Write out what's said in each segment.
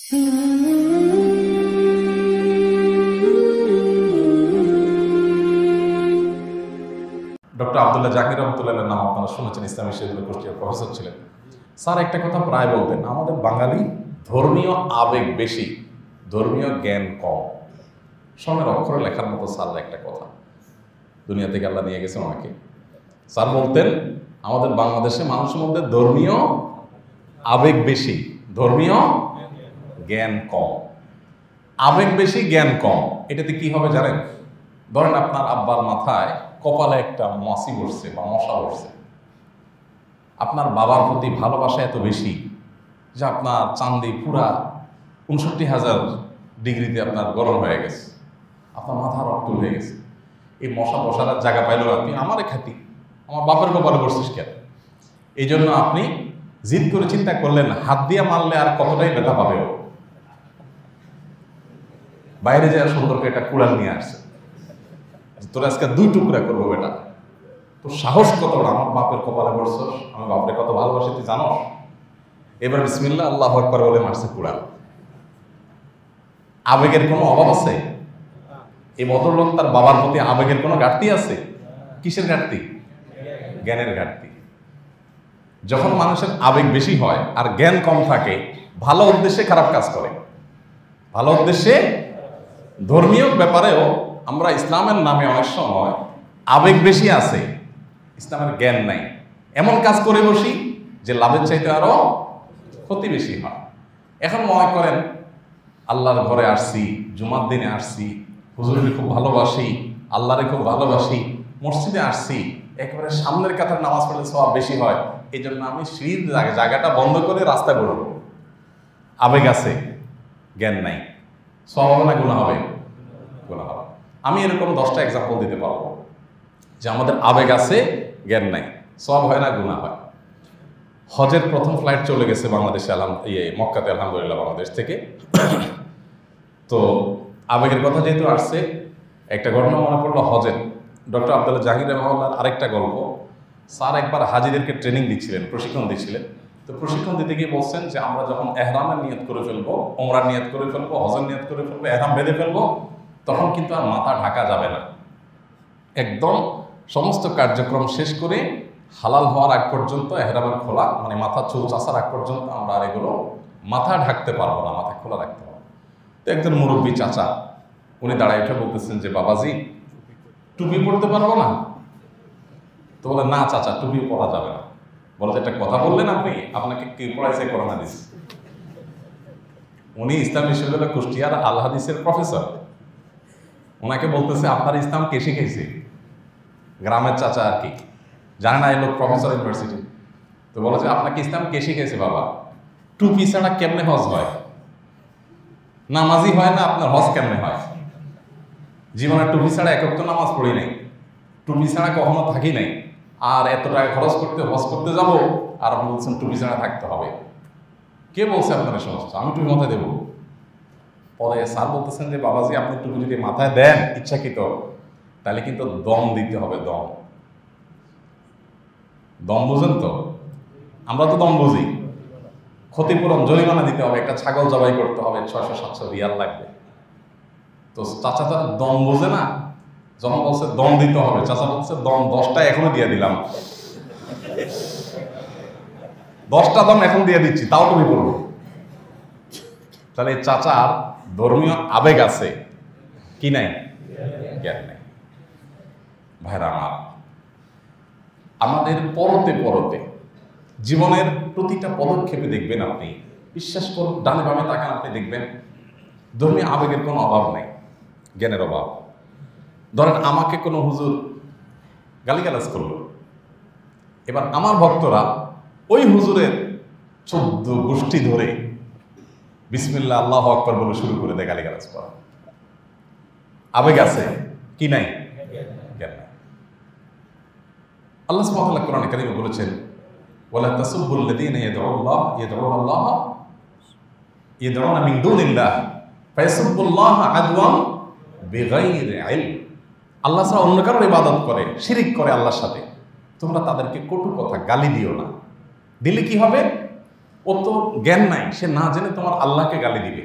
Doctor Abdullah Zakir রহমতুল্লাহের নাম আপনারা শুনেছেন, ইসলামী সেগুলো কুষ্টিয়ার প্রফেসর ছিলেন। স্যার একটা কথা প্রায় বলতেন, আমাদের বাঙালি ধর্মীয় আবেগ বেশি, ধর্মীয় জ্ঞান কম। সোনার অক্ষরে লেখার মতো স্যার একটা কথা, দুনিয়া থেকে আল্লাহ নিয়ে গেছেন অনেকে। স্যার বলতেন আমাদের বাংলাদেশে মানুষের মধ্যে ধর্মীয় আবেগ বেশি, ধর্মীয় জ্ঞান কম। আবেগ বেশি, জ্ঞান কম, এটাতে কি হবে জানেন? ধরেন আপনার আব্বার মাথায় কপালে একটা মাছি বসছে বা মশা বসছে, আপনার বাবার প্রতি ভালোবাসা এত বেশি যে আপনার চান্দি পুরা ৬৯,০০০ ডিগ্রিতে আপনার গরম হয়ে গেছে, আপনার মাথা রক্ত হয়ে গেছে। এই মশা বসার জায়গা পাইলেও আপনি আমারে খাতি, আমার বাপের কপালে বসছিস কেন? এই জন্য আপনি জিদ করে চিন্তা করলেন হাত দিয়ে মারলে আর কতটাই ব্যথা পাবে। ও বাইরে যায় সুন্দর করে একটা কুড়াল নিয়ে আসছে, তোর আজকে 2 টুকরা করবো বেটা। তোর সাহস কতটা, আমার বাপের কপালে পড়ছস, আমি বাপরে কত ভালোবাসি তুই জানো? এবার বিসমিল্লাহ আল্লাহু আকবার বলে মারছে কুড়াল। আবেগের কোনো অভাব আছে? এই ভদ্রলোক তার বাবার প্রতি আবেগের কোনো ঘাটতি আছে? কিসের ঘাটতি? জ্ঞানের ঘাটতি। যখন মানুষের আবেগ বেশি হয় আর জ্ঞান কম থাকে, ভালো উদ্দেশ্যে খারাপ কাজ করে। ভালো উদ্দেশ্যে ধর্মীয় ব্যাপারেও আমরা ইসলামের নামে অনেক সময় আবেগ বেশি আছে, ইসলামের জ্ঞান নাই, এমন কাজ করে বসি যে লাভের চাইতে আরো ক্ষতি বেশি হয়। এখন মনে করেন আল্লাহর ঘরে আসছি, জুমার দিনে আসছি, হুজুরকে খুব ভালোবাসি, আল্লাহরে খুব ভালোবাসি, মসজিদে আসছি, একেবারে সামনের কাতার নামাজ পড়লে সওয়াব বেশি হয়, এই জন্য আমি সিঁড়ির জায়গাটা বন্ধ করে রাস্তায় বেরোব। আবেগ আছে, জ্ঞান নাই, সওয়াব হবে না গুনাহ হবে? গুনাহ হবে। আমি এরকম 10টা এক্সাম্পল দিতে পারবো যে আমাদের আবেগ আছে, জ্ঞান নাই, সওয়াব হয় না গুনাহ হয়। হজের প্রথম ফ্লাইট চলে গেছে বাংলাদেশে, মক্কাতে আলহামদুলিল্লাহ বাংলাদেশ থেকে। তো আবেগের কথা যেহেতু আসছে, একটা ঘটনা মনে পড়লো হজের। ডক্টর আব্দুল্লাহ জাকির রহমতুল্লাহর আরেকটা গল্প। স্যার একবার হাজিদেরকে ট্রেনিং দিচ্ছিলেন, প্রশিক্ষণ দিচ্ছিলেন। তো প্রশিক্ষণ দিতে গিয়ে বলছেন যে আমরা যখন এহরামের নিয়ত করে ফেলবো, ওমরার নিয়ত করে ফেলবো, হজের নিয়ত করে ফেলবো, এহরাম বেঁধে ফেলবো, তখন কিন্তু আর মাথা ঢাকা যাবে না। একদম সমস্ত কার্যক্রম শেষ করে হালাল হওয়ার আগ পর্যন্ত, এহরামের খোলা মানে মাথা চুল চাষার আগ পর্যন্ত আমরা আর এগুলো মাথা ঢাকতে পারবো না, মাথা খোলা রাখতে পারবো। তো একজন মুরব্বী চাচা উনি দাঁড়ায় উঠে বলতেছেন যে বাবাজি টুপি পরতে পারবো না? তো বলে না চাচা, টুপি পরা যাবে না। বলে যে একটা কথা বললেন আপনি, আপনাকে কি পড়াইছে কোরআন হাদিস? উনি ইসলাম বিশ্ববিদ্যালয় কুষ্টিয়ার আল হাদিসের প্রফেসর, ওনাকে বলতেছে আপনার ইসলাম কে শিখেছে? গ্রামের চাচা আর কি, জানে না এই লোক প্রফেসর ইউনিভার্সিটি। তো বলে যে আপনাকে ইসলাম কে শিখেছে বাবা? টুপি ছাড়া কেমনে হজ হয়? নামাজি হয় না, আপনার হজ কেমনে হয়? জীবনে টুপি ছাড়া একক তো নামাজ পড়ি নাই, টুপি ছাড়া কখনো থাকি নাই, আর এত টাকা খরচ করতে হজ করতে যাব, আর আপনি বলছেন টুপি ছাড়া থাকতে হবে? কে বলছে আপনার সমস্ত? আমি টুপি মাথায় দেবো? পরে স্যার বলতেছেন যে বাবাজি আপনি টুপি যদি মাথায় দেন ইচ্ছাকৃত, তাহলে কিন্তু দম দিতে হবে। দম, দম বুঝেন তো? আমরা তো দম বুঝি। ক্ষতিপূরণ, জরিমানা দিতে হবে, একটা ছাগল জবাই করতে হবে, 600-700 রিয়াল লাগবে। তো চাচা তো দম বোঝে না, যখন বলছে দম দিতে হবে, চাচা বলছে দম 10টা এখনো দিয়ে দিলাম, 10টা দম এখন দিয়ে দিচ্ছি, তাও তুমি বলবো। তাহলে চাচার ধর্মীয় আবেগ আছে কি নাই? জ্ঞান নাই। ভাইরা আমার, আমাদের পরতে পরতে জীবনের প্রতিটা পদক্ষেপে দেখবেন, আপনি বিশ্বাস করুন, ডানে বামে তাকান, আপনি দেখবেন ধর্মীয় আবেগের কোনো অভাব নাই, জ্ঞানের অভাব। ধরেন আমাকে কোনো হুজুর গালিগালাজ করলো, এবার আমার ভক্তরা ওই হুজুরের 14 গোষ্ঠী ধরে বিসমিল্লাহ আল্লাহু আকবার বলে শুরু করে দেয় গালিগালাজ করা। আবেগ আছে কি নাই? জ্ঞান নাই। আল্লাহ সুবহানাহু ওয়া তাআলা কোরআনে কারীমে বলেছেন ওয়ালা তাসুবুল্লাযীনা ইয়াদউনা মিন দুনিল্লাহ ফায়াসুবুল্লাহ আদওয়ান বিগাইরি ইলম। আল্লাহ ছাড়া অন্য কারোর ইবাদত করে, শিরিক করে আল্লাহর সাথে, তোমরা তাদেরকে কটু কথা গালি দিও না। দিলে কি হবে? ও তো জ্ঞান নাই, সে না জেনে তোমার আল্লাহকে গালি দিবে,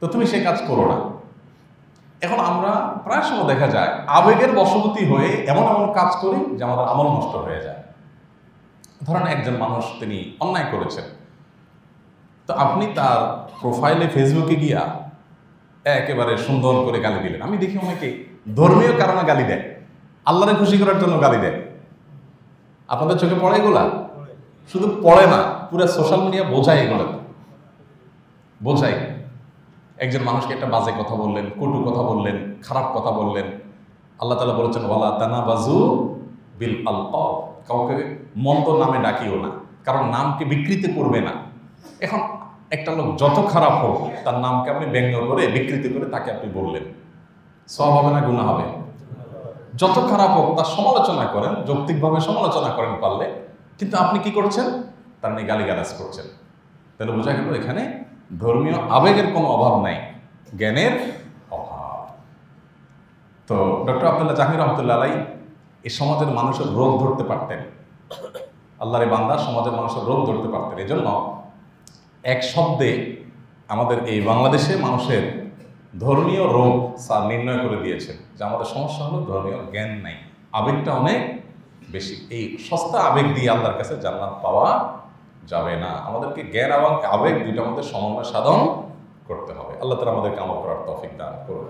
তো তুমি সে কাজ করো না। এখন আমরা প্রায় সময় দেখা যায় আবেগের বশবর্তী হয়ে এমন এমন কাজ করি যে আমাদের আমল নষ্ট হয়ে যায়। ধরেন একজন মানুষ তিনি অন্যায় করেছেন, তো আপনি তার প্রোফাইলে ফেসবুকে গিয়া একেবারে সুন্দর করে গালি দিলেন। আমি দেখি অনেকে ধর্মীয় কারণে গালি দেয়, আল্লাহরে খুশি করার জন্য গালি দেয়। আপনাদের চোখে পড়ে এগুলা? শুধু পড়ে না, পুরো সোশ্যাল মিডিয়া বোঝায় এগুলো, বোঝায়। একজন মানুষকে একটা বাজে কথা বললেন, কটু কথা বললেন, খারাপ কথা বললেন। আল্লাহ তাআলা বলেছেন ওয়ালা তানাবাজু বিল আলকাব, কাউকে মন্দ নামে ডাকিও না, কারণ নামকে বিকৃতি করবে না। এখন একটা লোক যত খারাপ হোক, তার নামকে আপনি ব্যঙ্গ করে বিকৃতি করে তাকে আপনি বললেন, সওয়াব হবে না গুনাহ হবে? যত খারাপ হোক তার সমালোচনা করেন, যৌক্তিকভাবে সমালোচনা করেন পারলে, কিন্তু আপনি কি করছেন? তার নিয়ে গালিগালাজ করছেন। তাহলে বোঝা গেল এখানে ধর্মীয় আবেগের কোনো অভাব নাই, জ্ঞানের অভাব। তো ডক্টর আব্দুল্লাহ জাহির রহমতুল্লাহ আলাই এই সমাজের মানুষের রোগ ধরতে পারতেন, আল্লাহর বান্দা সমাজের মানুষের রোগ ধরতে পারতেন। এই জন্য এক শব্দে আমাদের এই বাংলাদেশে মানুষের ধর্মীয় রোগ স্যার নির্ণয় করে দিয়েছেন যে আমাদের সমস্যা হলো ধর্মীয় জ্ঞান নাই, আবেগটা অনেক বেশি। এই সস্তা আবেগ দিয়ে আল্লাহর কাছে জান্নাত পাওয়া যাবে না। আমাদেরকে জ্ঞান এবং আবেগ দুইটার মধ্যে সমন্বয় সাধন করতে হবে। আল্লাহ তাআলা আমাদেরকে আমল করার তৌফিক দান করুন।